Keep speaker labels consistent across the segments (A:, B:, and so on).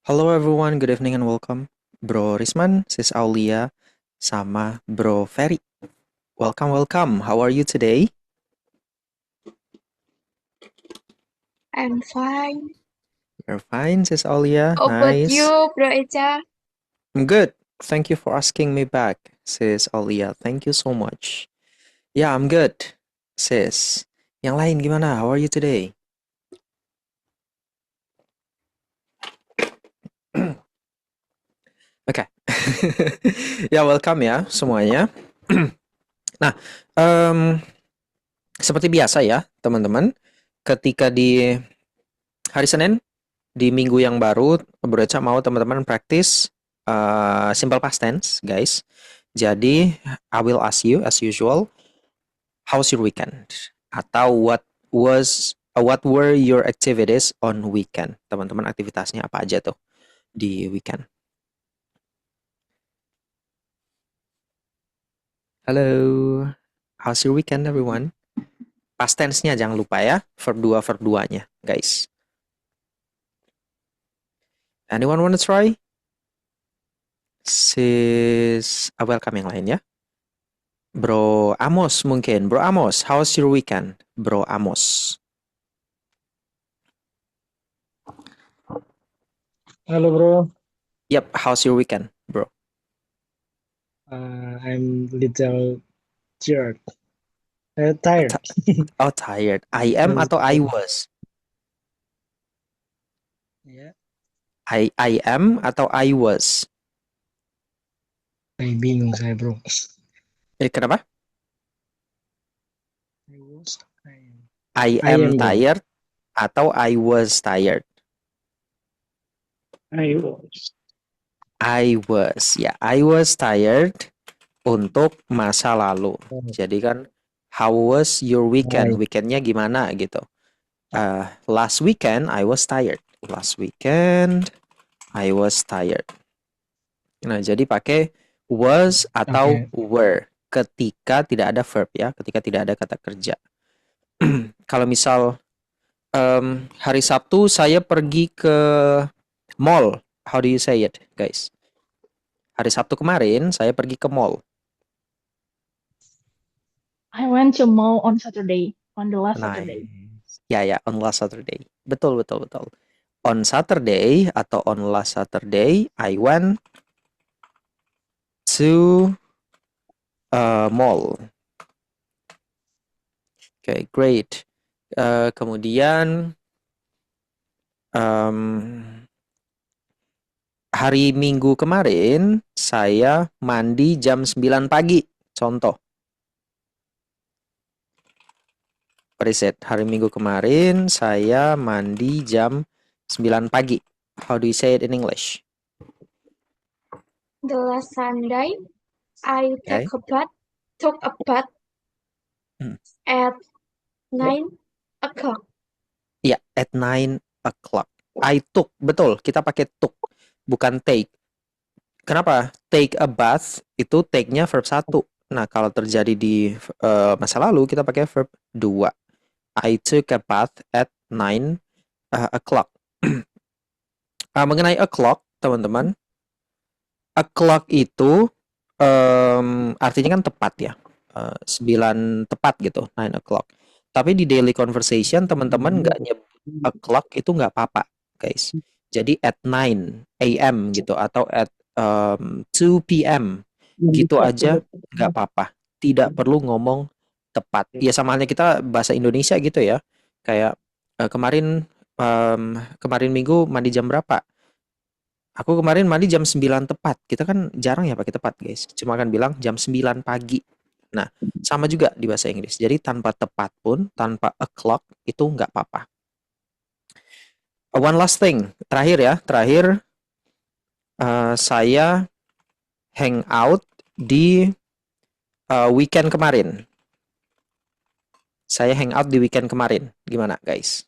A: Hello everyone, good evening and welcome. Bro Risman, Sis Aulia, sama Bro Ferry. Welcome. How are you today?
B: I'm fine.
A: You're fine, Sis Aulia.
B: How about
A: Nice.
B: you, Bro Echa?
A: I'm good. Thank you for asking me back, Sis Aulia. Thank you so much. Yeah, I'm good, Sis. Yang lain gimana? How are you today? Oke. Ya, welcome ya semuanya. Nah, em, seperti biasa ya, teman-teman. Ketika di hari Senin, di minggu yang baru, Bro Eca mau teman-teman praktis simple past tense, guys. Jadi, I will ask you as usual, how's your weekend? Atau what were your activities on weekend? Teman-teman aktivitasnya apa aja tuh di weekend? Halo, how's your weekend everyone? Past tense-nya jangan lupa ya, verb 2-nya, guys. Anyone wanna try? Sis, welcome yang lain ya. Bro Amos mungkin. Bro Amos, how's your weekend? Bro Amos.
C: Halo bro,
A: Yep, how's your weekend, bro?
C: I'm little tired.
A: Oh,
C: Tired.
A: tired. I am atau I was?
C: Ya,
A: I am atau I was?
C: bingung saya bro.
A: Kenapa?
C: I was,
A: I
C: I
A: am
C: am bro.
A: tired atau I was tired?
C: I was.
A: I was tired untuk masa lalu.
C: Oh,
A: Jadi kan, how was your weekend?
C: I,
A: Weekendnya gimana gitu? Last weekend I was tired. Last weekend I was tired. Nah, jadi pakai was atau
C: okay.
A: were ketika tidak ada verb ya, ketika tidak ada kata kerja. Kalau misal hari Sabtu saya pergi ke mall. How do you say it, guys? Hari Sabtu kemarin saya pergi ke mall.
D: I went to mall on Saturday, on the last Saturday.
A: Nice. Ya, on last Saturday. Betul. On Saturday atau on last Saturday, I went to a mall. Okay, great. Kemudian hari Minggu kemarin saya mandi jam 9 pagi. Contoh. Preset. Hari Minggu kemarin saya mandi jam 9 pagi. How do you say it in English?
B: The last Sunday, I
A: Okay.
B: took a bath
A: Hmm.
B: at 9 o'clock.
A: Ya, at 9 o'clock. I took. Betul, kita pakai took. Bukan take. Kenapa? Take a bath itu take-nya verb 1. Nah, kalau terjadi di masa lalu, kita pakai verb 2. I took a bath at 9 o'clock. Mengenai o'clock, teman-teman, o'clock itu artinya kan tepat ya. 9 tepat gitu, 9 o'clock. Tapi di daily conversation, teman-teman nggak nyebut o'clock itu nggak apa-apa, guys. Jadi at 9 a.m. gitu, atau at 2 p.m. gitu aja nggak apa-apa. Tidak perlu ngomong tepat. Ya sama halnya kita bahasa Indonesia gitu ya. Kayak kemarin Minggu mandi jam berapa? Aku kemarin mandi jam 9 tepat. Kita kan jarang ya pakai tepat, guys. Cuma kan bilang jam 9 pagi. Nah, sama juga di bahasa Inggris. Jadi tanpa tepat pun, tanpa o'clock itu nggak apa-apa. One last thing, terakhir ya, saya hang out di weekend kemarin. Saya hang out di weekend kemarin. Gimana, guys?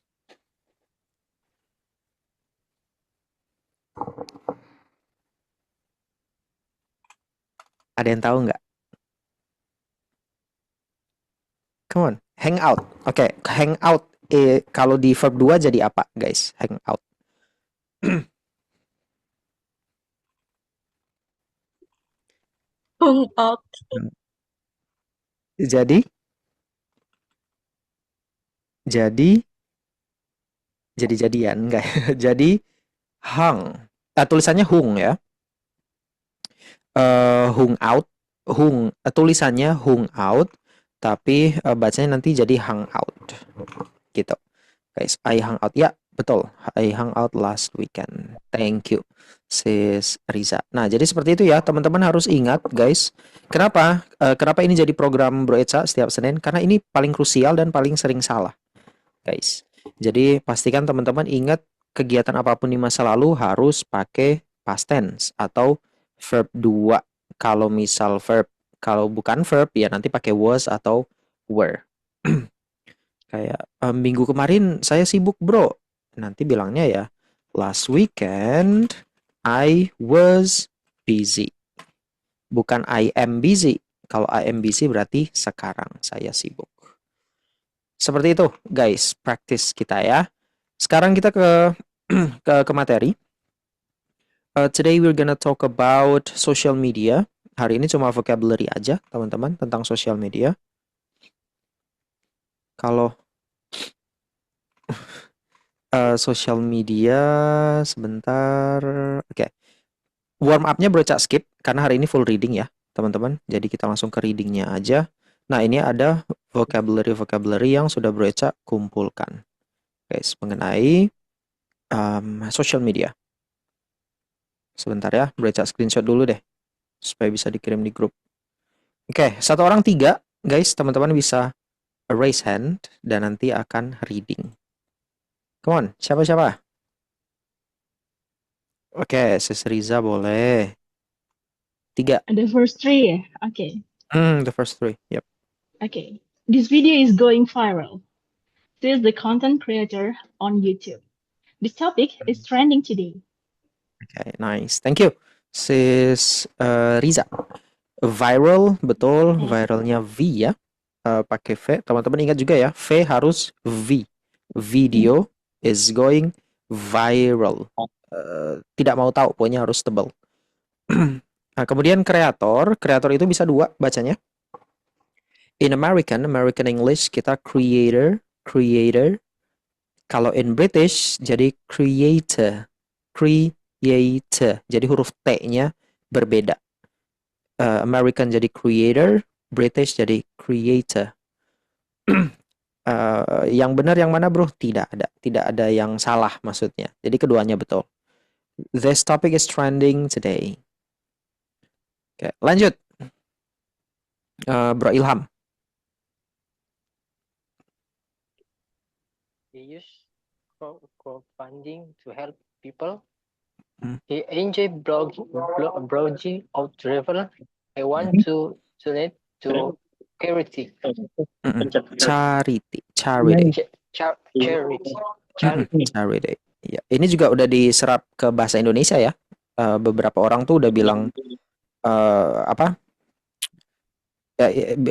A: Ada yang tahu nggak? Come on, hang out. Oke, hang out. Kalau di verb 2 jadi apa, guys? Hang out.
B: Hung ok.
A: Jadi, jadi, jadi-jadian enggak? Jadi hung. Tulisannya hung ya. Hung out. Tulisannya hung out, tapi bacanya nanti jadi hung out. Gitu. Guys, I hung out. Ya, betul. I hung out last weekend. Thank you, Sis Riza. Nah, jadi seperti itu ya, teman-teman harus ingat, guys. Kenapa ini jadi program Bro Eca setiap Senin? Karena ini paling krusial dan paling sering salah, guys. Jadi pastikan teman-teman ingat kegiatan apapun di masa lalu harus pakai past tense atau verb 2. Kalau misal verb, kalau bukan verb ya nanti pakai was atau were. Kayak minggu kemarin saya sibuk bro. Nanti bilangnya ya last weekend I was busy. Bukan I am busy. Kalau I am busy berarti sekarang saya sibuk. Seperti itu guys, practice kita ya. Sekarang kita ke ke materi. Today we're gonna talk about social media. Hari ini cuma vocabulary aja teman-teman tentang social media. Kalau social media sebentar. Oke. Warm up-nya Bro Cak skip karena hari ini full reading ya, teman-teman. Jadi kita langsung ke readingnya aja. Nah, ini ada vocabulary yang sudah Bro Cak kumpulkan. Guys, mengenai social media. Sebentar ya, Bro Cak screenshot dulu deh supaya bisa dikirim di grup. Oke, 1 orang 3, guys, teman-teman bisa raise hand dan nanti akan reading. Come on, siapa-siapa? Oke, Sis Riza boleh. 3.
D: The first three ya? Okay.
A: The first 3. Yep.
D: Okay. This video is going viral. This is the content creator on YouTube. This topic is trending today.
A: Okay, nice. Thank you. Sis Riza. Viral, betul. Viralnya V ya. Pakai V. Teman-teman ingat juga ya, V harus V. Video is going viral. Tidak mau tahu, pokoknya harus tebal. Nah, kemudian kreator itu bisa 2 bacanya. In American English kita creator. Kalau in British jadi creator. Jadi huruf T-nya berbeda. American jadi creator, British jadi creator. Yang benar yang mana bro? Tidak ada yang salah maksudnya. Jadi keduanya betul. This topic is trending today. Oke, lanjut. Bro Ilham.
E: He used crowdfunding to help people.
A: Hmm.
E: He enjoy blogging of travel. I want to donate to charity.
A: Charity.
E: Charity.
A: Ya, ini juga udah diserap ke bahasa Indonesia ya. Beberapa orang tuh udah bilang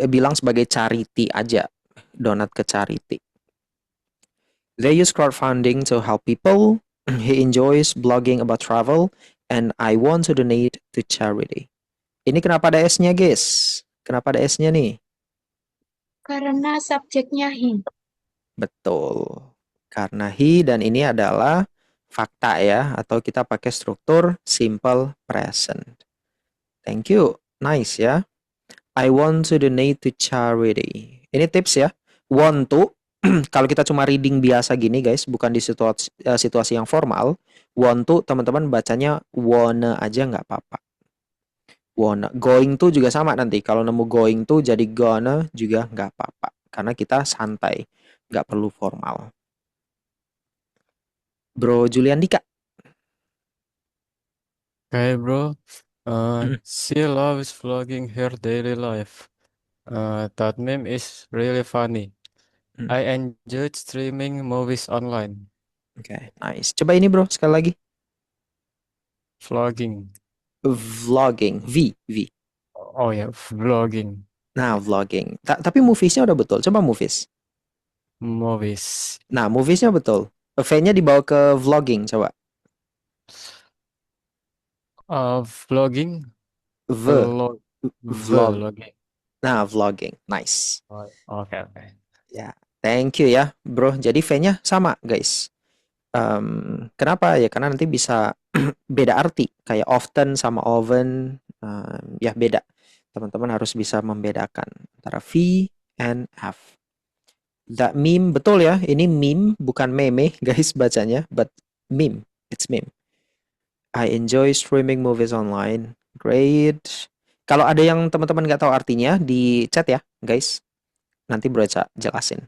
A: bilang sebagai charity aja, donat ke charity. They use crowdfunding to help people. He enjoys blogging about travel, and I want to donate to charity. Ini kenapa ada S-nya, guys? Kenapa ada S-nya nih?
B: Karena subjeknya he.
A: Betul. Karena he dan ini adalah fakta ya, atau kita pakai struktur simple present. Thank you. Nice ya. I want to donate to charity. Ini tips ya. Want to, kalau kita cuma reading biasa gini guys, bukan di situasi yang formal, want to teman-teman bacanya wanna aja nggak apa-apa. Wanna. Going to juga sama nanti. Kalau nemu going to jadi gonna juga nggak apa-apa. Karena kita santai, nggak perlu formal. Bro Julian Dika.
F: Hey bro, she loves vlogging her daily life. That meme is really funny. I enjoyed streaming movies online.
A: Oke, nice. Coba ini bro, sekali lagi.
F: Vlogging.
A: Vlogging, V.
F: Oh ya, vlogging.
A: Nah, vlogging. Tapi moviesnya udah betul. Coba movies.
F: Movies.
A: Nah, moviesnya betul. V-nya dibawa ke vlogging, coba.
F: Vlogging.
A: V. Vlog.
F: Vlogging.
A: Nah, vlogging. Nice.
F: Oh, oke, oke.
A: Ya, thank you ya, bro. Jadi V-nya sama, guys. Kenapa ya? Karena nanti bisa beda arti. Kayak often sama often. Ya, beda. Teman-teman harus bisa membedakan antara V and F. That meme, betul ya. Ini meme, bukan meme, guys, bacanya. But meme. It's meme. I enjoy streaming movies online. Great. Kalau ada yang teman-teman nggak tahu artinya, di chat ya, guys. Nanti bro Eca jelasin.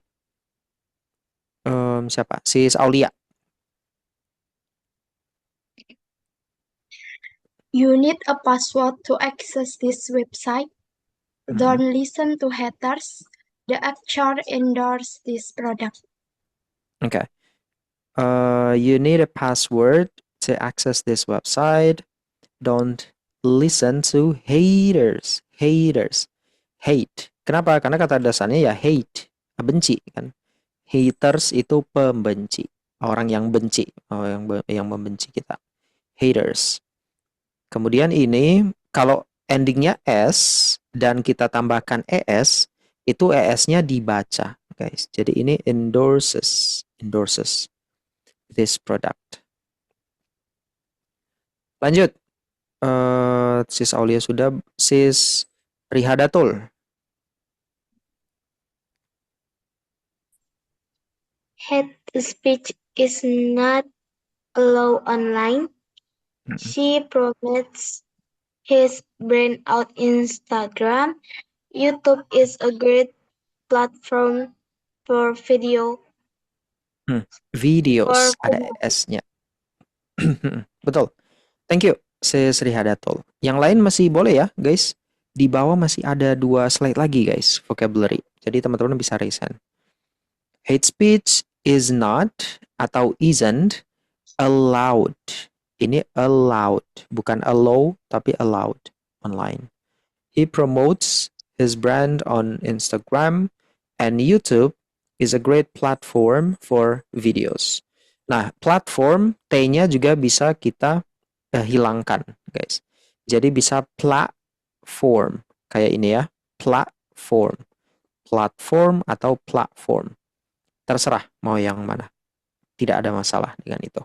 A: Siapa? Sis Aulia.
B: You need a password to access this website. Don't listen to haters. The actor endorsed this product.
A: Okay. You need a password to access this website. Don't listen to haters. Haters. Hate. Kenapa? Karena kata dasarnya ya hate. Benci kan. Haters itu pembenci. Orang yang benci. Yang membenci kita. Haters. Kemudian ini kalau endingnya S dan kita tambahkan ES, itu ES-nya dibaca, guys. Jadi ini endorses this product. Lanjut. Sis Aulia sudah, Sis Rihadatul.
G: Hate speech is not allowed online. She promotes his brand on Instagram. YouTube is a great platform for video.
A: Videos, ada S-nya. Betul. Thank you, Sis Rihadatul. Yang lain masih boleh ya, guys. Di bawah masih ada 2 slide lagi, guys, vocabulary. Jadi teman-teman bisa resign. Hate speech is not atau isn't allowed. Ini allowed, bukan allow, tapi allowed online. He promotes his brand on Instagram, and YouTube is a great platform for videos. Nah, platform, T-nya juga bisa kita hilangkan, guys. Jadi bisa platform, kayak ini ya, platform. Platform atau platform. Terserah mau yang mana. Tidak ada masalah dengan itu.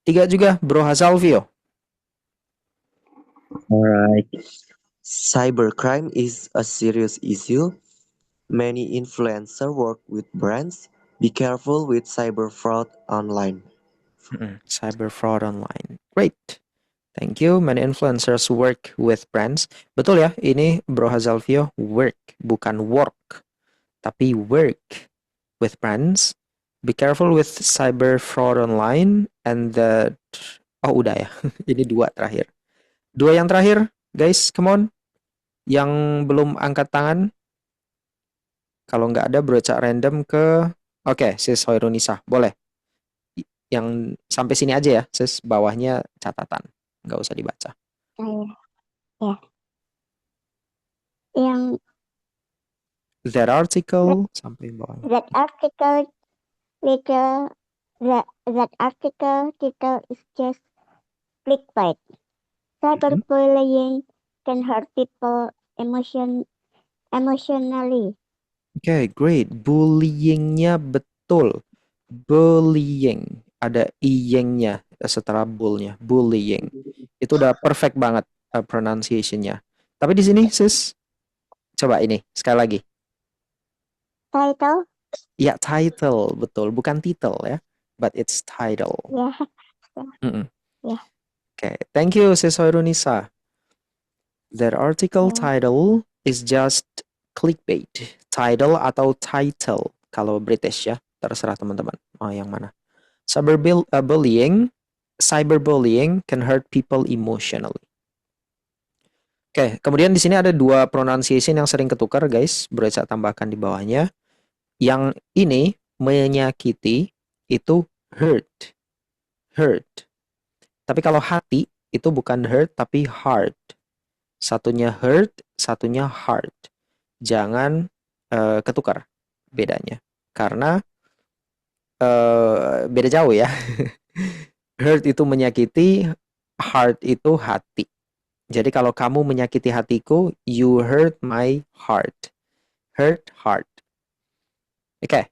A: 3 juga, Bro Hazalvio.
H: Alright. Cybercrime is a serious issue. Many influencers work with brands. Be careful with cyber fraud online.
A: Cyber fraud online. Great. Thank you. Many influencers work with brands. Betul ya, ini Bro Hazalvio work, bukan work. Tapi work with brands. Be careful with cyber fraud online. And that... Oh, udah ya. Ini 2 terakhir. 2 yang terakhir, guys, come on. Yang belum angkat tangan. Kalau nggak ada, bro, cak random ke... Oke, Sis Hoirunisa, boleh. Yang sampai sini aja ya, Sis. Bawahnya catatan. Nggak usah dibaca.
G: Ya. Yang
A: That article, sampai bawah.
G: that article title is just clickbait. Cyberbullying can hurt people emotionally.
A: Oke, great. Bullyingnya betul. Bullying. Ada iyengnya setelah bullnya. Bullying. Itu udah perfect banget pronunciation-nya. Tapi di sini, Sis, coba ini sekali lagi.
G: Title?
A: Ya, title, betul. Bukan title ya, but it's title.
G: Ya. Ya.
A: Okay, thank you, Sis Hoirunisa. That article title is just clickbait. Title atau title, kalau British ya, terserah teman-teman. Oh, yang mana? Cyberbullying can hurt people emotionally. Oke, kemudian di sini ada 2 pronunciation yang sering ketukar, guys. Boleh saya tambahkan di bawahnya. Yang ini menyakiti itu hurt. Hurt. Tapi kalau hati itu bukan hurt tapi heart. Satunya hurt, satunya heart. Jangan ketukar bedanya. Karena beda jauh ya. Hurt itu menyakiti, heart itu hati. Jadi kalau kamu menyakiti hatiku, you hurt my heart. Hurt heart. Oke,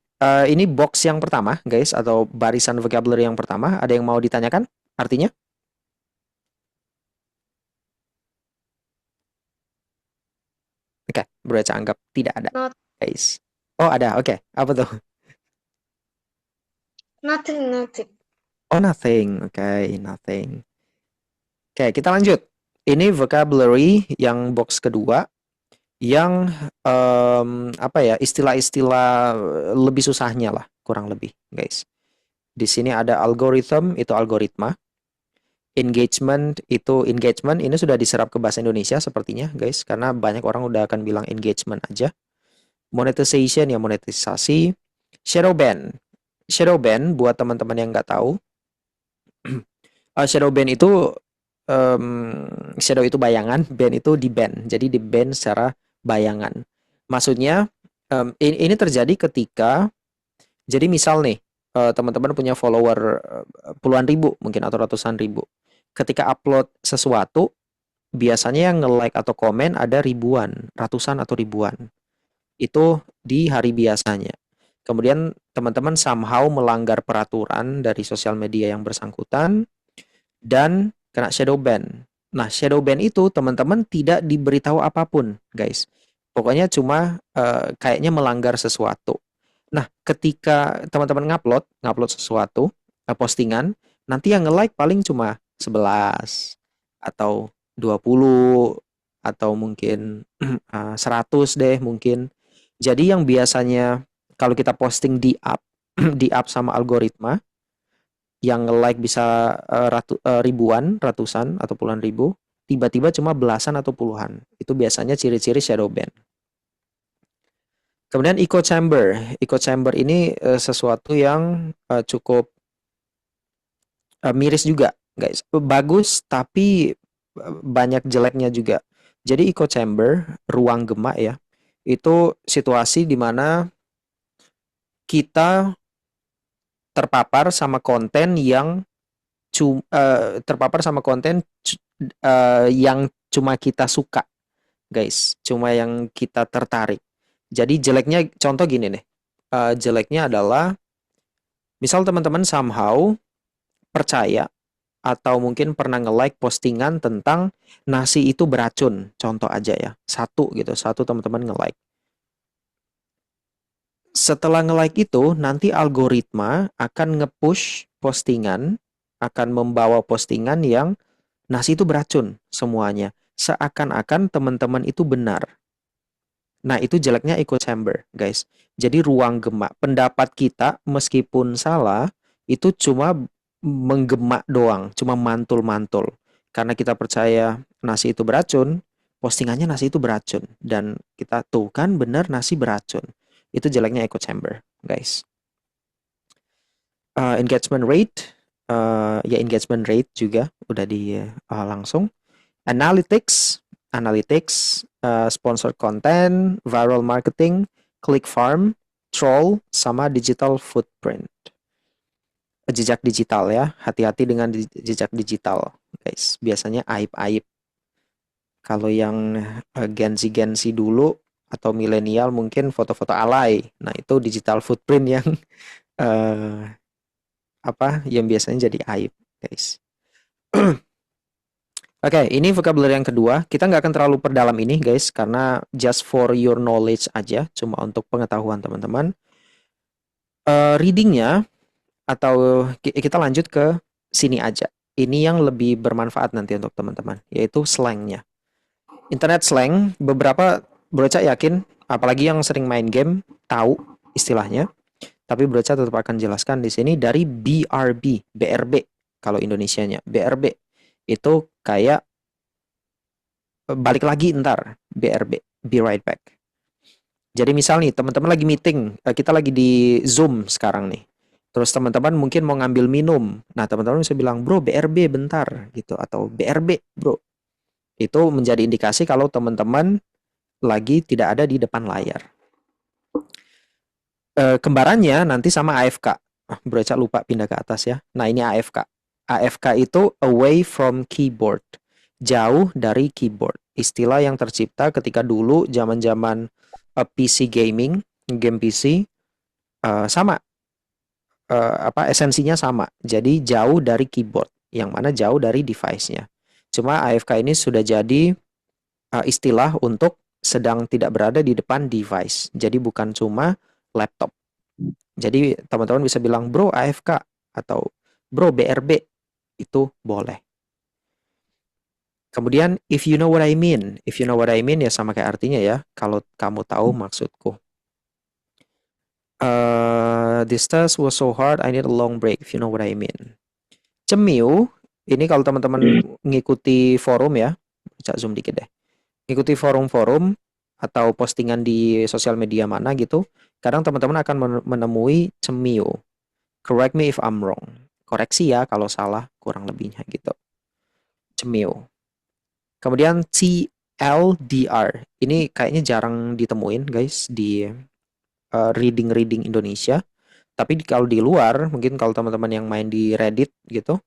A: ini box yang pertama, guys, atau barisan vocabulary yang pertama. Ada yang mau ditanyakan artinya? Oke, Bro Eca anggap tidak ada,
B: Not,
A: guys. Oh, ada. Oke, apa tuh?
B: nothing.
A: Oh, nothing. Oke, nothing. Oke, kita lanjut. Ini vocabulary yang box kedua, yang apa ya, istilah-istilah lebih susahnya lah, kurang lebih, guys. Di sini ada algorithm, itu algoritma. Engagement, itu engagement. Ini sudah diserap ke bahasa Indonesia sepertinya, guys, karena banyak orang udah akan bilang engagement aja. Monetization, ya monetisasi. Shadow ban. Shadow ban, buat teman-teman yang nggak tahu, shadow ban itu shadow itu bayangan, ban itu di ban. Jadi di ban secara bayangan. Maksudnya ini terjadi ketika, jadi misal nih, teman-teman punya follower puluhan ribu mungkin atau ratusan ribu. Ketika upload sesuatu, biasanya yang nge-like atau komen ada ribuan, ratusan atau ribuan. Itu di hari biasanya. Kemudian teman-teman somehow melanggar peraturan dari sosial media yang bersangkutan dan kena shadow ban. Nah, shadow ban itu teman-teman tidak diberitahu apapun, guys. Pokoknya cuma kayaknya melanggar sesuatu. Nah, ketika teman-teman ngupload sesuatu, postingan, nanti yang nge-like paling cuma 11 atau 20 atau mungkin 100 deh mungkin. Jadi yang biasanya kalau kita posting di up sama algoritma, yang nge-like bisa ribuan, ratusan atau puluhan ribu, tiba-tiba cuma belasan atau puluhan. Itu biasanya ciri-ciri shadow ban. Kemudian echo chamber. Echo chamber ini sesuatu yang cukup miris juga, guys. Bagus tapi banyak jeleknya juga. Jadi echo chamber, ruang gema ya, itu situasi di mana kita terpapar sama konten yang yang cuma kita suka, guys, cuma yang kita tertarik. Jadi jeleknya, contoh gini nih, jeleknya adalah misal teman-teman somehow percaya atau mungkin pernah nge-like postingan tentang nasi itu beracun, contoh aja ya, satu teman-teman nge-like. Setelah nge-like itu, nanti algoritma akan nge-push postingan, akan membawa postingan yang nasi itu beracun semuanya. Seakan-akan teman-teman itu benar. Nah, itu jeleknya echo chamber, guys. Jadi ruang gema. Pendapat kita meskipun salah, itu cuma menggema doang, cuma mantul-mantul. Karena kita percaya nasi itu beracun, postingannya nasi itu beracun. Dan kita tuh kan benar nasi beracun. Itu jeleknya echo chamber, guys. Engagement rate, ya engagement rate juga udah di langsung. Analytics, sponsor content, viral marketing, click farm, troll, sama digital footprint. Jejak digital ya, hati-hati dengan jejak digital, guys. Biasanya aib-aib. Kalau yang Gen-Z dulu atau milenial mungkin foto-foto alay. Nah, itu digital footprint yang yang biasanya jadi aib, guys. Oke, ini vocabulary yang kedua. Kita nggak akan terlalu perdalam ini, guys, karena just for your knowledge aja, cuma untuk pengetahuan teman-teman. Readingnya, atau kita lanjut ke sini aja. Ini yang lebih bermanfaat nanti untuk teman-teman, yaitu slangnya. Internet slang, beberapa Bro Eca yakin, apalagi yang sering main game, tahu istilahnya. Tapi Bro Eca tetap akan jelaskan di sini dari BRB, kalau Indonesianya. BRB itu kayak balik lagi ntar, BRB, be right back. Jadi misal nih, teman-teman lagi meeting, kita lagi di Zoom sekarang nih. Terus teman-teman mungkin mau ngambil minum. Nah, teman-teman bisa bilang, bro, BRB bentar, gitu. Atau BRB, bro. Itu menjadi indikasi kalau teman-teman lagi tidak ada di depan layar. Kembarannya nanti sama AFK. Bro Eca lupa pindah ke atas ya. Nah, ini AFK. AFK itu away from keyboard. jauh dari keyboard. Istilah yang tercipta ketika dulu zaman-zaman PC gaming, game PC sama esensinya sama. Jadi jauh dari keyboard, yang mana jauh dari device-nya. Cuma AFK ini sudah jadi istilah untuk sedang tidak berada di depan device. Jadi bukan cuma laptop. Jadi teman-teman bisa bilang, bro AFK, atau bro BRB, itu boleh. Kemudian, if you know what I mean. If you know what I mean ya sama kayak artinya ya, kalau kamu tahu maksudku. This test was so hard, I need a long break, if you know what I mean. Cemiu, ini kalau teman-teman ngikuti forum ya, bisa zoom dikit deh. Ngikuti forum-forum atau postingan di sosial media mana gitu, kadang teman-teman akan menemui cemiu. Correct me if I'm wrong. Koreksi ya kalau salah, kurang lebihnya gitu. Cemiu. Kemudian TLDR. Ini kayaknya jarang ditemuin guys di reading Indonesia. Tapi kalau di luar, mungkin kalau teman-teman yang main di Reddit gitu,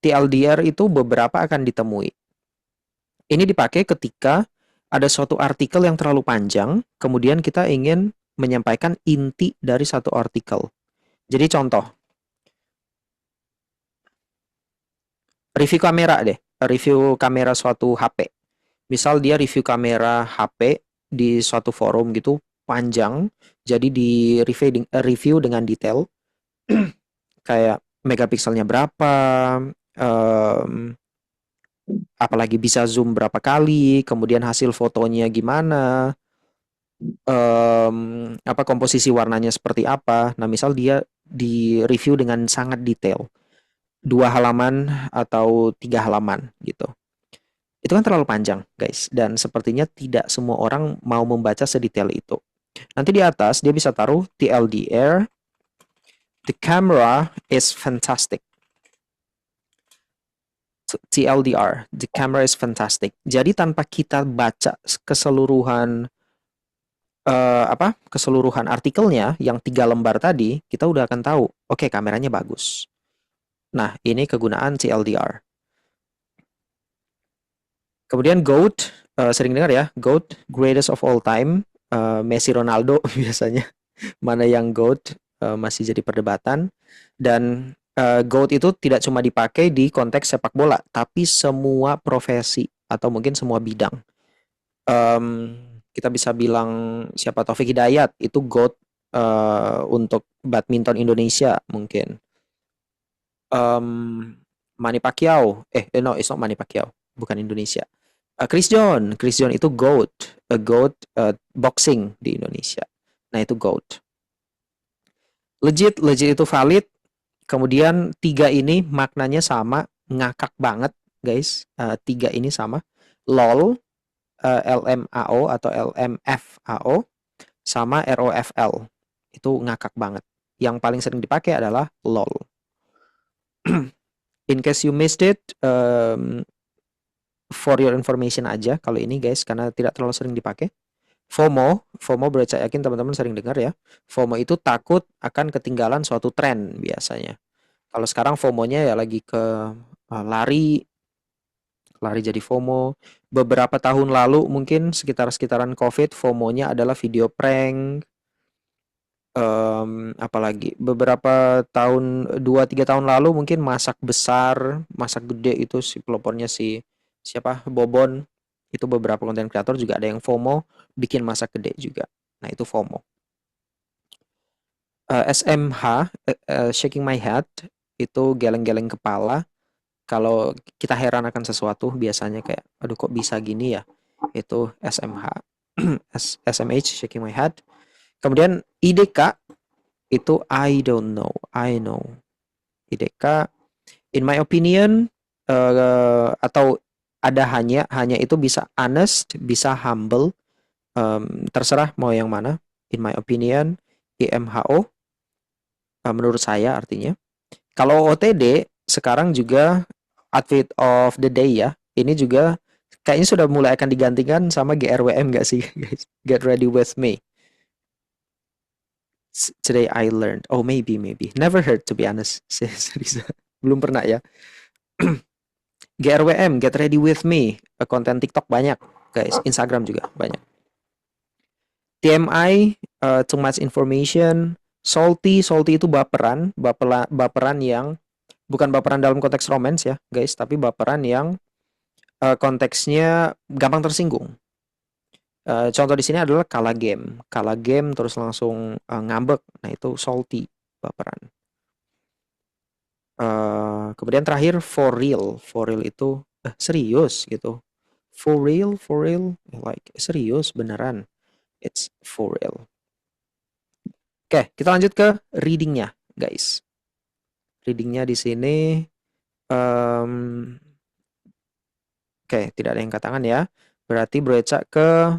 A: TLDR itu beberapa akan ditemui. Ini dipakai ketika ada suatu artikel yang terlalu panjang, kemudian kita ingin menyampaikan inti dari satu artikel. Jadi contoh, review kamera deh, review kamera suatu HP. Misal dia review kamera HP di suatu forum gitu, panjang, jadi di review dengan detail, kayak megapikselnya berapa, apalagi bisa zoom berapa kali, kemudian hasil fotonya gimana, komposisi warnanya seperti apa. Nah, misal dia di review dengan sangat detail, 2 halaman atau 3 halaman gitu. Itu kan terlalu panjang, guys, dan sepertinya tidak semua orang mau membaca sedetail itu. Nanti di atas dia bisa taruh TLDR, the camera is fantastic. TLDR, the camera is fantastic. Jadi tanpa kita baca keseluruhan keseluruhan artikelnya yang 3 lembar tadi, kita udah akan tahu, oke, kameranya bagus. Nah, ini kegunaan TLDR. Kemudian GOAT, sering dengar ya, GOAT, greatest of all time, Messi, Ronaldo biasanya. Mana yang GOAT masih jadi perdebatan. Dan GOAT itu tidak cuma dipakai di konteks sepak bola, tapi semua profesi atau mungkin semua bidang. Kita bisa bilang siapa, Taufik Hidayat itu GOAT untuk badminton Indonesia mungkin. Manny Pacquiao, no, it's not Manny Pacquiao, bukan Indonesia. Chris John itu GOAT, boxing di Indonesia. Nah, itu GOAT. Legit itu valid. Kemudian 3 ini maknanya sama, ngakak banget guys. 3 ini sama. LOL, LMAO atau LMFAO, sama ROFL. Itu ngakak banget. Yang paling sering dipakai adalah LOL. In case you missed it, for your information aja kalau ini guys, karena tidak terlalu sering dipakai. FOMO berarti saya yakin teman-teman sering dengar ya. FOMO itu takut akan ketinggalan suatu tren biasanya. Kalau sekarang FOMO-nya ya lagi ke lari jadi FOMO. Beberapa tahun lalu mungkin sekitaran COVID, FOMO-nya adalah video prank. Apalagi beberapa tahun, 2-3 tahun lalu mungkin masak besar, masak gede, itu si pelopornya siapa, Bobon, itu beberapa konten kreator juga ada yang FOMO bikin masak gede juga. Nah, itu FOMO. SMH, shaking my head, itu geleng-geleng kepala. Kalau kita heran akan sesuatu biasanya kayak, aduh kok bisa gini ya, itu SMH. SMH, shaking my head. Kemudian IDK itu I don't know, I know. IDK, in my opinion, atau ada hanya itu bisa honest, bisa humble, terserah mau yang mana. In my opinion, IMHO, menurut saya artinya. Kalau OTD sekarang juga outfit of the day ya, ini juga kayaknya sudah mulai akan digantikan sama GRWM nggak sih guys? Get ready with me. Today I learned. Oh, maybe. Never heard, to be honest. Belum pernah ya. GRWM, get ready with me. Konten TikTok banyak, guys. Instagram juga banyak. TMI, too much information. Salty itu baperan yang bukan baperan dalam konteks romance ya, guys, tapi baperan yang konteksnya gampang tersinggung. Contoh di sini adalah kalah game terus langsung ngambek. Nah, itu salty, baperan. Kemudian terakhir for real itu serius gitu. For real, like serius beneran. It's for real. Oke, kita lanjut ke readingnya, guys. Readingnya di sini, oke, tidak ada yang angkat tangan ya. Berarti Bro Eca ke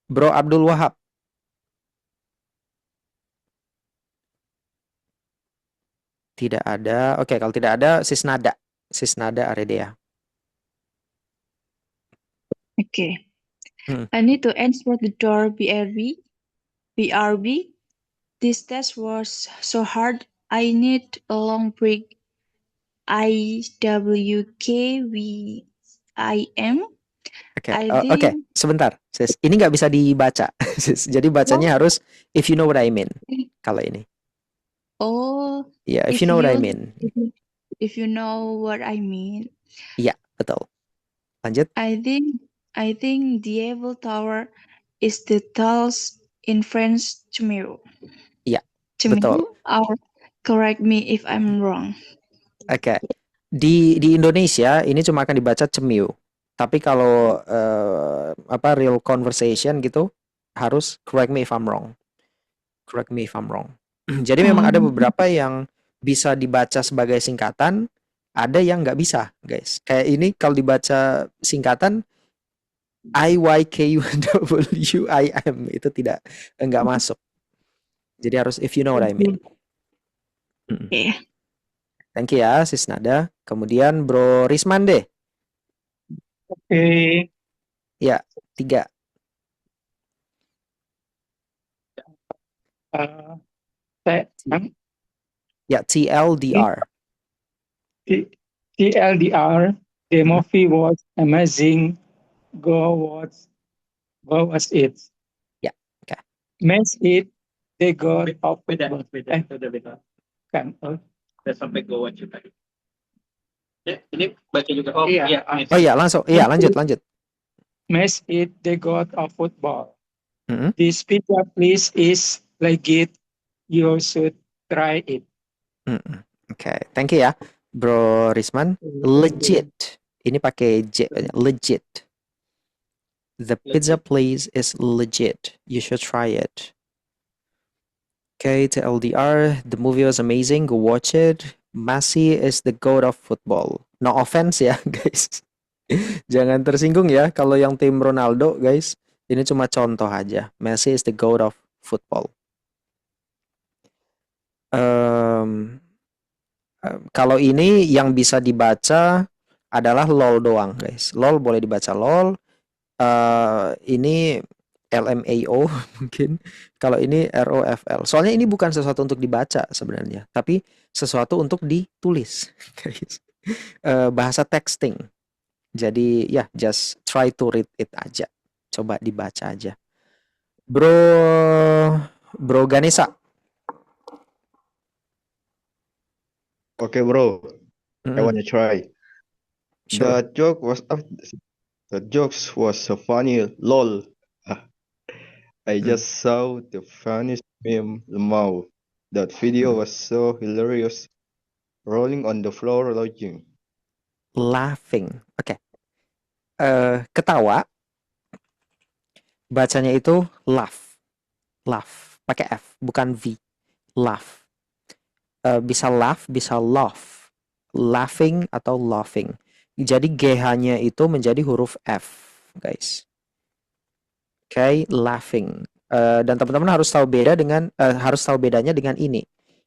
A: Bro Abdul Wahab. Tidak ada. Oke, kalau tidak ada, Sisnada Aredea.
I: Okay.
A: Hmm.
I: I need to answer the door BRB. This test was so hard. I need a long break. IWKWIM.
A: Oke,
I: I
A: oke,
I: think.
A: sebentar, Sis. Ini nggak bisa dibaca, Sis. Jadi bacanya harus if you know what I mean. Kalau ini.
I: Oh.
A: Ya, if you know what I mean.
I: If you know what I mean.
A: Iya, betul. Lanjut.
I: I think the Eiffel Tower is the tallest in France tomorrow.
A: Iya, betul.
I: Or correct me if I'm wrong.
A: Oke. Di Indonesia ini cuma akan dibaca cemiu. Tapi kalau real conversation gitu harus correct me if I'm wrong. Correct me if I'm wrong. Jadi memang ada beberapa yang bisa dibaca sebagai singkatan, ada yang nggak bisa, guys. Kayak ini kalau dibaca singkatan IYKUWIM itu enggak masuk. Jadi harus if you know what I mean.
I: Yeah.
A: Thank you ya, Sisnada. Kemudian Bro Risman deh.
J: Oke.
A: Ya, 3. Ya, TLDR.
J: TLDR. The movie was amazing. Go watch it.
A: Ya, oke.
J: Match it. They got off.
K: Beda.
J: Kan.
K: Udah sampai go watch it tadi. Ya, ini baca juga. Oh
J: Iya.
K: iya.
A: Oh iya, langsung. Iya, lanjut.
J: Match it. They got off football.
A: Mm-hmm.
J: This pizza place is legit. You should try it.
A: Oke, thank you ya, Bro Risman. Legit. Ini pakai J, legit. The pizza place is legit. You should try it. Okay, to LDR, the movie was amazing. Go watch it. Messi is the goat of football. No offense ya, guys. Jangan tersinggung ya kalau yang tim Ronaldo, guys. Ini cuma contoh aja. Messi is the goat of football. Kalau ini yang bisa dibaca adalah LOL doang, guys. LOL boleh dibaca LOL. Ini LMAO mungkin. Kalau ini ROFL. Soalnya ini bukan sesuatu untuk dibaca sebenarnya, tapi sesuatu untuk ditulis, guys. Bahasa texting. Jadi ya, just try to read it aja. Coba dibaca aja. Bro Ganesha.
L: Okay, bro. I want to try.
A: Sure.
L: The jokes was so funny. Lol. I just saw the funniest meme, Lemau. That video was so hilarious. Rolling on the floor,
A: Laughing. Oke. Ketawa. Bacanya itu laugh. Laugh. Pakai F, bukan V. Laugh. Bisa laugh, bisa laugh. Laughing atau laughing. Jadi GH-nya itu menjadi huruf F, guys. Oke, laughing. Dan teman-teman harus tahu bedanya dengan ini.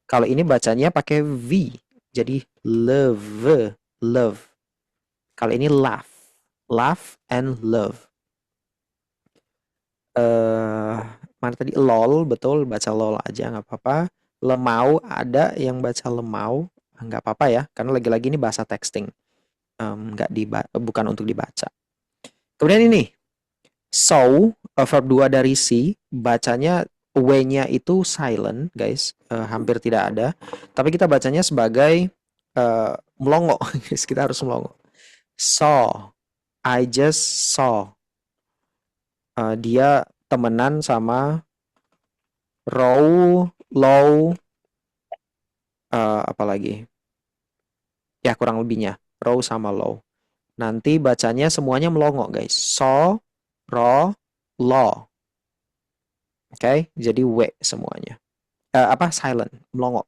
A: Kalau ini bacanya pakai V. Jadi love. Kalau ini laugh and love. Mana tadi lol, betul, baca lol aja nggak apa-apa. Lemau, ada yang baca lemau, nggak apa-apa ya, karena lagi-lagi ini bahasa texting, bukan untuk dibaca. Kemudian ini, so, verb 2 dari si, bacanya W-nya itu silent, guys, hampir tidak ada. Tapi kita bacanya sebagai melongo, guys, kita harus melongo. Saw, I just saw. Dia temenan sama Row, Low, apalagi? Ya kurang lebihnya, Row sama Low. Nanti bacanya semuanya melongo, guys. Saw, Raw, Law. Oke, jadi W semuanya. Silent, melongo.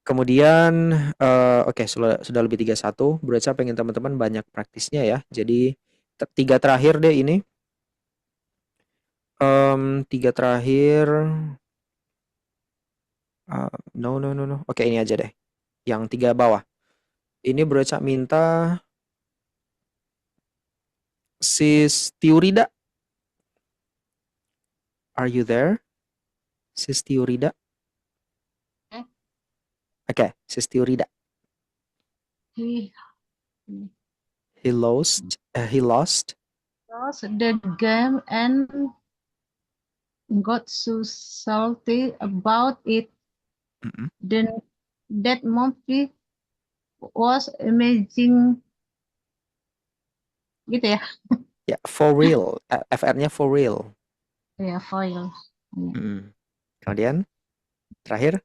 A: Kemudian, oke, sudah lebih 31. Berarti pengen teman-teman banyak praktisnya ya. Jadi 3 terakhir deh ini. 3 terakhir. No. Oke, ini aja deh. Yang 3 bawah. Ini Broca minta Sis Tiurida. Are you there? Sis Tiurida? Oke, Sis Tiurida.
M: He
A: He lost
M: lost the game and got so salty about it. Then that movie was amazing. Gitu ya?
A: Ya, for real. FR-nya for real.
M: Ya, foil.
A: Kemudian terakhir.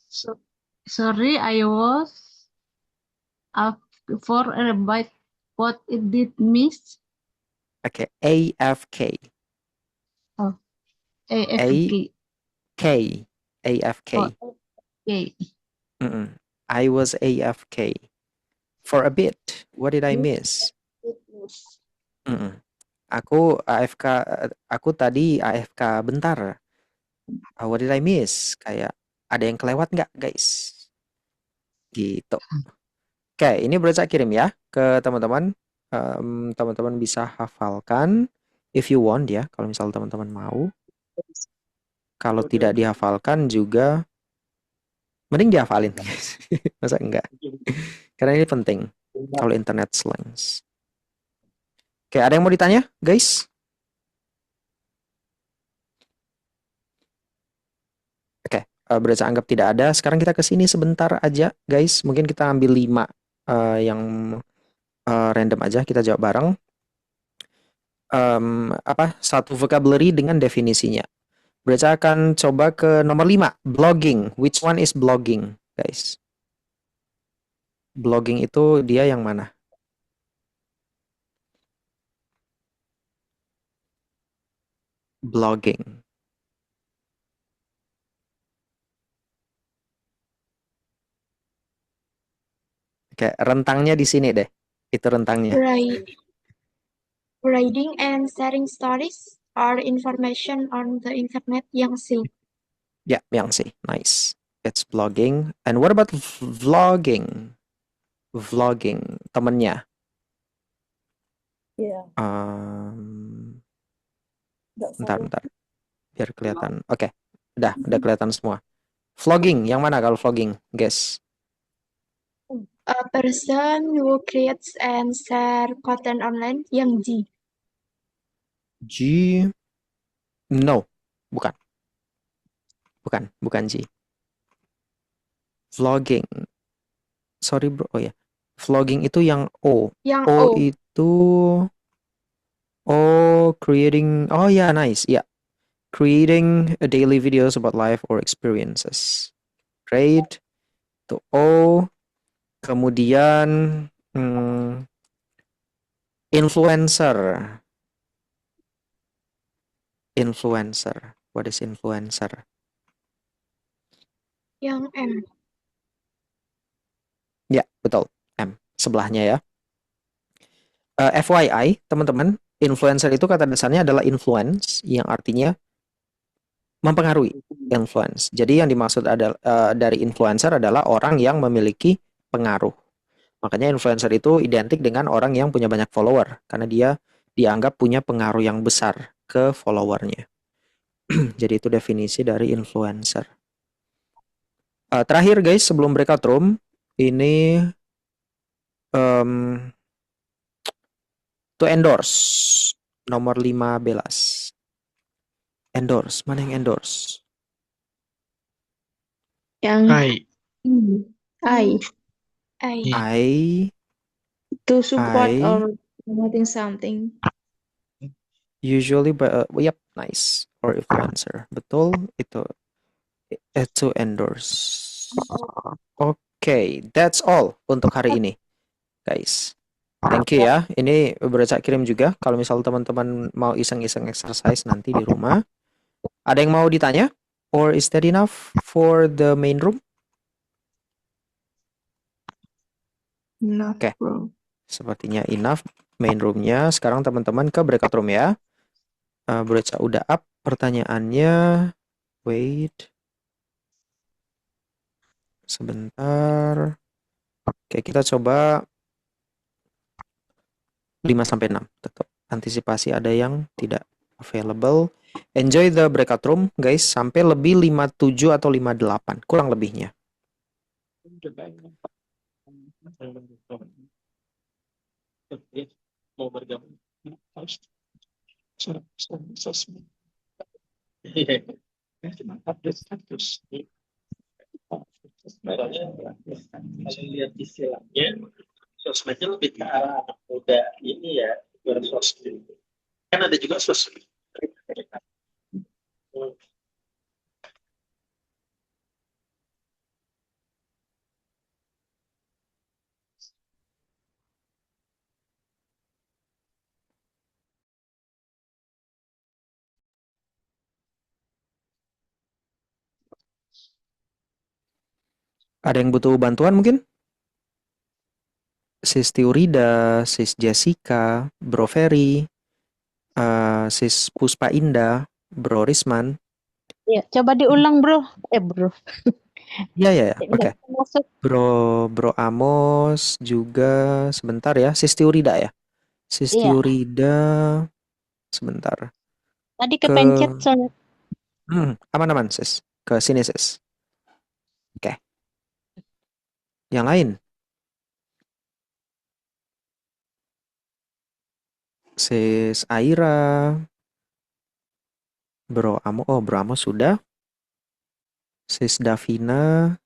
M: Sorry, I was up for a bite, but it did miss.
A: Oke, AFK.
M: Oh, AFK.
A: AFK.
M: Oh, okay.
A: I was AFK for a bit. What did I miss? Aku AFK. Aku tadi AFK bentar. What did I miss? Kayak ada yang kelewat nggak, guys? Gitu. Oke, ini Broca kirim ya ke teman-teman. Teman-teman bisa hafalkan if you want ya, kalau misal teman-teman mau. Kalau tidak dihafalkan juga mending dihafalin, guys. Masa enggak? Karena ini penting kalau internet slangs. Oke, ada yang mau ditanya, guys? Oke, Broca anggap tidak ada. Sekarang kita ke sini sebentar aja, guys. Mungkin kita ambil 5 yang random aja, kita jawab bareng. Satu vocabulary dengan definisinya. Broca akan coba ke nomor 5, blogging. Which one is blogging, guys? Blogging itu dia yang mana? Blogging. Oke, rentangnya di sini deh. Itu rentangnya.
B: Writing and sharing stories or information on the internet, yang C.
A: Ya, yang C. Nice. It's blogging. And what about vlogging? Vlogging, temennya.
N: Yeah.
A: Bentar. Biar kelihatan. Oke. Udah kelihatan semua. Vlogging, yang mana kalau vlogging? Guess.
B: A person who creates and share content online, yang G.
A: G. No. Bukan G. Vlogging. Sorry bro. Oh ya. Vlogging itu yang O.
B: Yang
A: O
B: O.
A: itu creating. Oh ya, nice. Ya. Creating a daily videos about life or experiences. Great. Itu O. Kemudian influencer. Influencer. What is influencer?
B: Yang M.
A: Ya, betul. M. Sebelahnya ya. FYI, teman-teman, influencer itu kata dasarnya adalah influence, yang artinya mempengaruhi. Influence. Jadi yang dimaksud adalah dari influencer adalah orang yang memiliki pengaruh. Makanya influencer itu identik dengan orang yang punya banyak follower, karena dia dianggap punya pengaruh yang besar ke followernya. Jadi itu definisi dari influencer. Terakhir guys, sebelum breakout room, Ini em, to endorse nomor 15. Endorse, mana yang endorse?
I: Yang I
A: I
I: to support
A: I
I: or promoting something.
A: usually yep, nice. Or influencer. Betul itu to endorse. Oke, that's all untuk hari ini, guys. Thank you ya. Ini Berecak kirim juga kalau misal teman-teman mau iseng-iseng exercise nanti di rumah. Ada yang mau ditanya? Or is that enough for the main room?
I: Enough,
A: Oke.
I: bro.
A: Sepertinya enough main roomnya. Sekarang teman-teman ke breakout room ya. Berecak udah up pertanyaannya. Wait. Sebentar. Oke, kita coba 5-6 tetap. Antisipasi ada yang tidak available. Enjoy the breakout room, guys. Sampai lebih 57 atau 58. Kurang lebihnya.
K: Mau bergabung harus sosmed. Iya. Cuma update status. Kalau lihat istilahnya, sosmednya lebih ke arah anak muda ini ya, bersosmed. Kan ada juga sosmed.
A: Ada yang butuh bantuan mungkin? Sis Tiurida, Sis Jessica, Bro Ferry, Sis Puspa Indah, Bro Risman.
M: Ya, coba diulang, bro. Bro.
A: Iya, ya, ya. Oke.
M: Nggak masuk.
A: Bro Amos juga sebentar ya. Sis Tiurida ya. Sis
M: Iya.
A: Tiurida sebentar.
M: Tadi kepencet soalnya.
A: Aman-aman, Sis. Ke sini, Sis. Oke. Yang lain. Sis Aira. Bro Amos sudah. Sis Davina.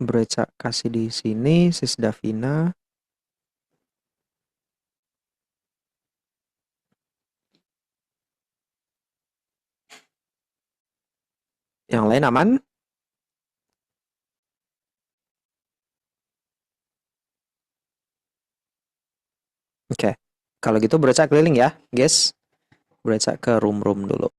A: Berecak kasih di sini, Sis Davina. Yang lain aman? Oke. Kalau gitu Berecak keliling ya, guys. Berecak ke room-room dulu.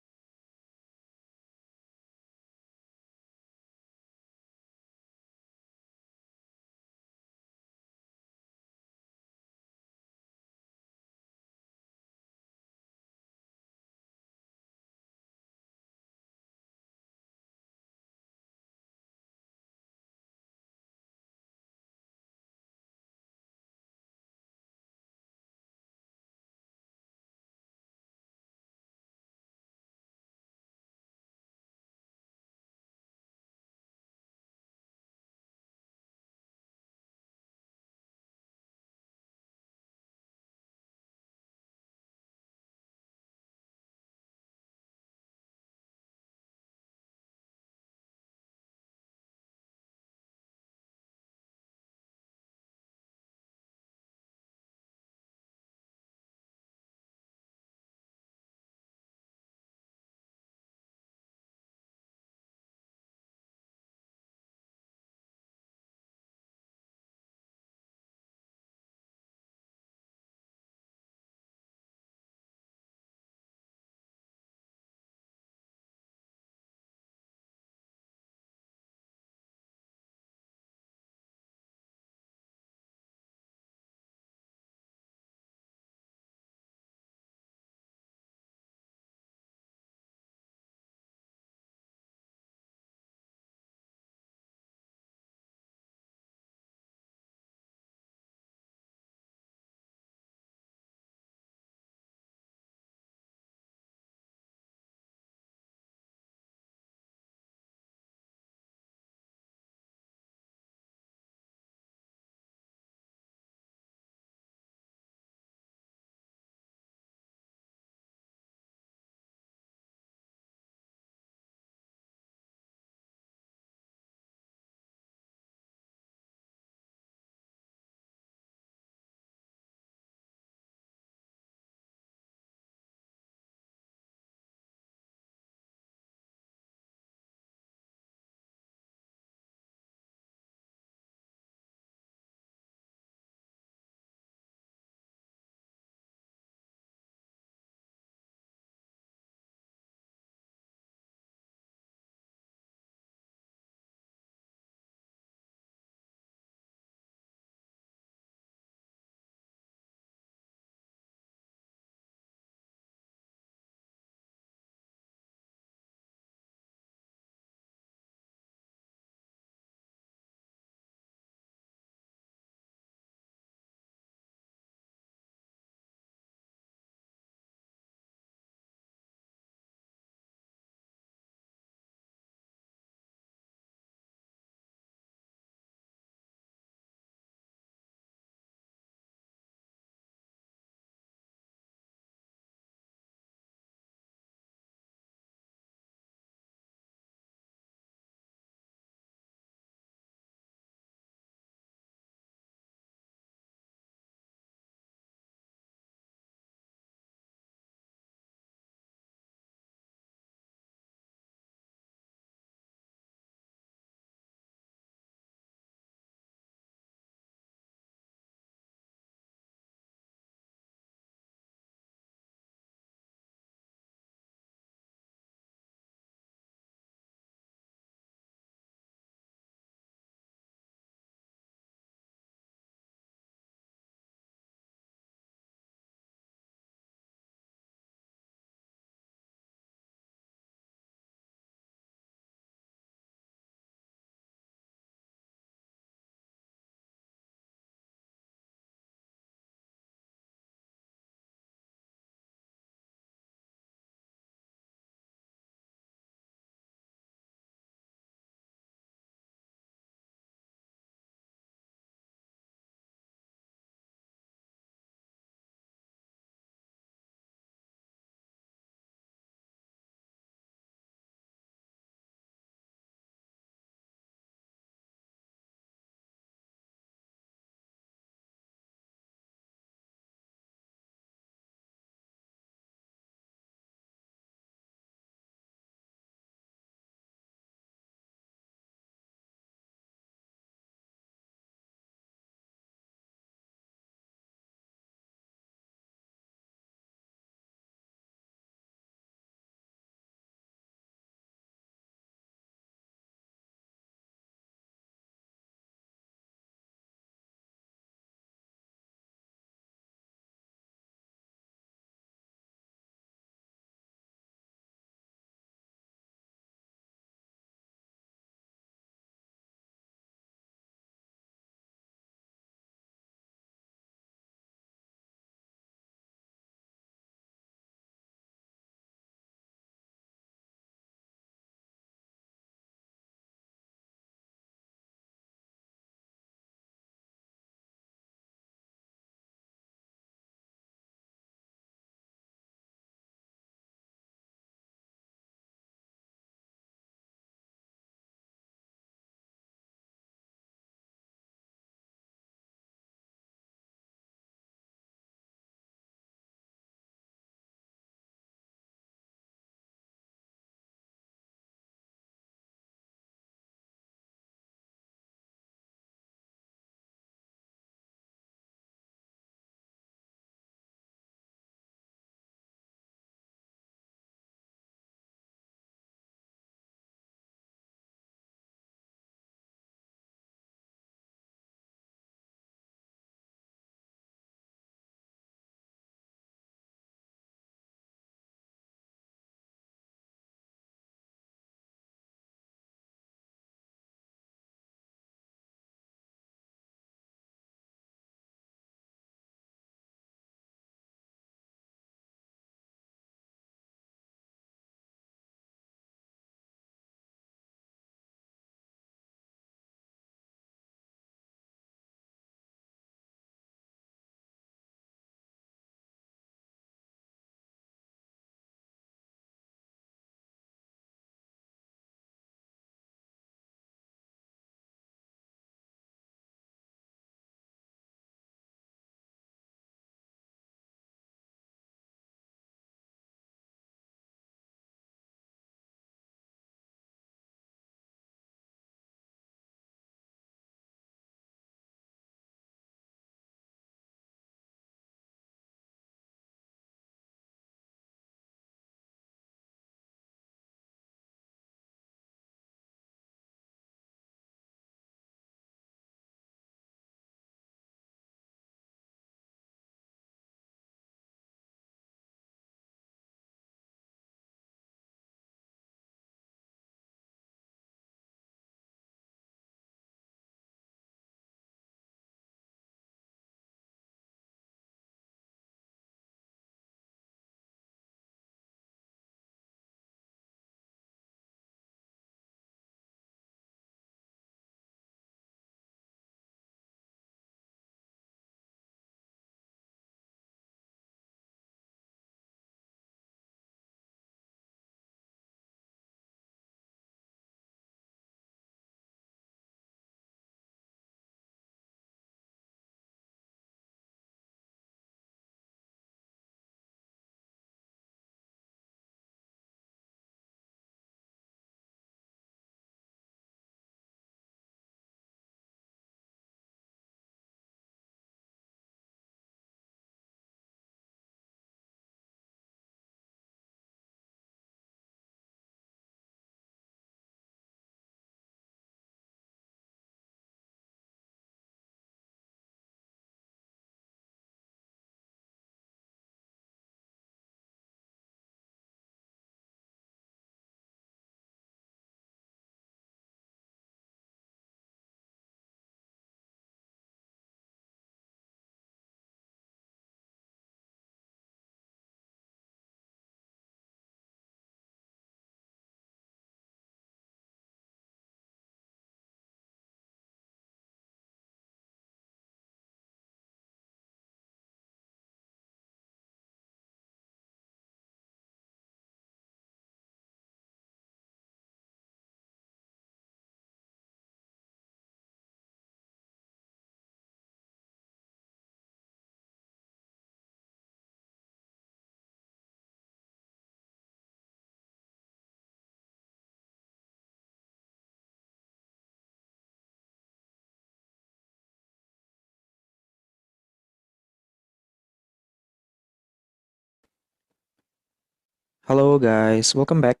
A: Halo guys, welcome back.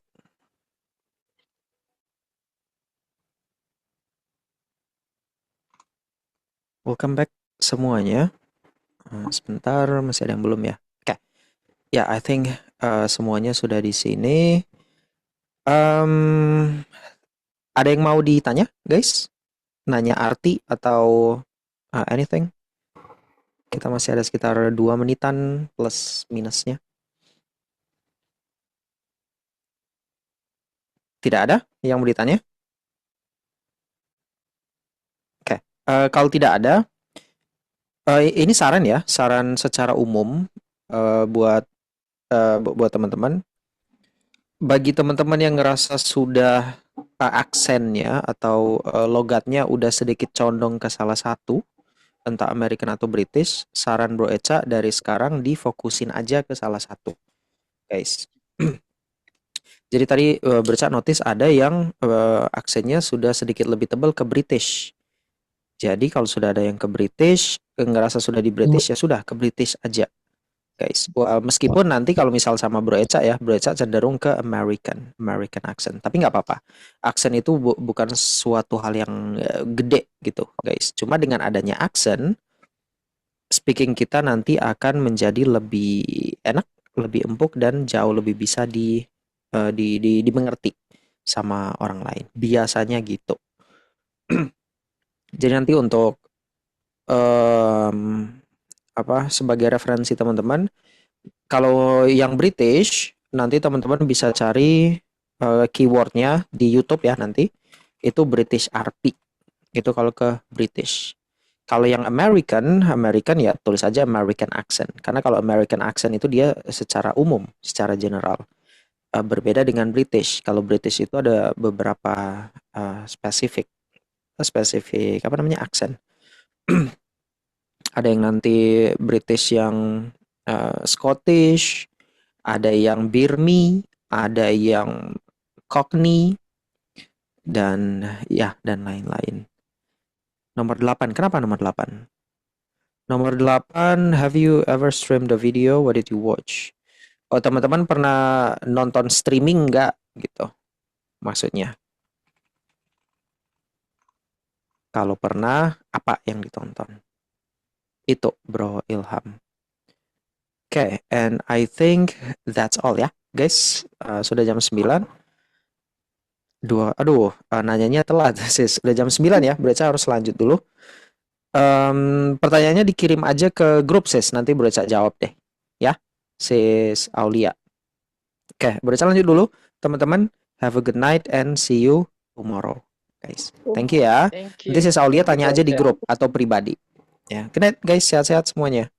A: Welcome back semuanya. Sebentar, masih ada yang belum ya? Oke. Ya, I think semuanya sudah di sini. Ada yang mau ditanya, guys? Nanya arti atau anything? Kita masih ada sekitar 2 menitan plus minusnya. Tidak ada yang mau ditanya? Oke. Kalau tidak ada, ini saran ya, saran secara umum buat teman-teman. Bagi teman-teman yang ngerasa sudah aksennya atau logatnya udah sedikit condong ke salah satu, entah American atau British, saran Bro Eca dari sekarang difokusin aja ke salah satu, guys. Jadi tadi Bro Eca notice ada yang aksennya sudah sedikit lebih tebal ke British. Jadi kalau sudah ada yang ke British, ngerasa sudah di British ya sudah ke British aja, guys. Meskipun nanti kalau misal sama Bro Eca ya, Bro Eca cenderung ke American accent. Tapi nggak apa-apa. Aksen itu bukan suatu hal yang gede gitu, guys. Cuma dengan adanya aksen, speaking kita nanti akan menjadi lebih enak, lebih empuk dan jauh lebih bisa dimengerti sama orang lain. Biasanya gitu. Jadi nanti untuk sebagai referensi teman-teman, kalau yang British nanti teman-teman bisa cari keywordnya di YouTube ya nanti. Itu British RP. Itu kalau ke British. Kalau yang American ya tulis aja American accent. Karena kalau American accent itu dia secara umum, secara general. Berbeda dengan British. Kalau British itu ada beberapa spesifik accent. Ada yang nanti British yang Scottish, ada yang Birmi, ada yang Cockney, dan lain-lain. Nomor 8, kenapa nomor 8? Nomor 8, have you ever streamed the video? What did you watch? Oh, teman-teman pernah nonton streaming nggak? Gitu, maksudnya. Kalau pernah, apa yang ditonton? Itu, Bro Ilham. Oke, and I think that's all ya, guys. Sudah jam 9. Nanyanya telat, sis. Udah jam 9 ya, Bro Eca harus lanjut dulu. Pertanyaannya dikirim aja ke grup, sis. Nanti Bro Eca jawab deh, ya, sis Aulia. Oke, Bro Eca lanjut dulu. Teman-teman, have a good night and see you tomorrow, guys. Thank you ya.
E: Thank you.
A: This is Aulia,
E: Thank you,
A: tanya aja di
E: Bro Eca.
A: grup atau pribadi. Ya, good night, guys. Sehat-sehat semuanya.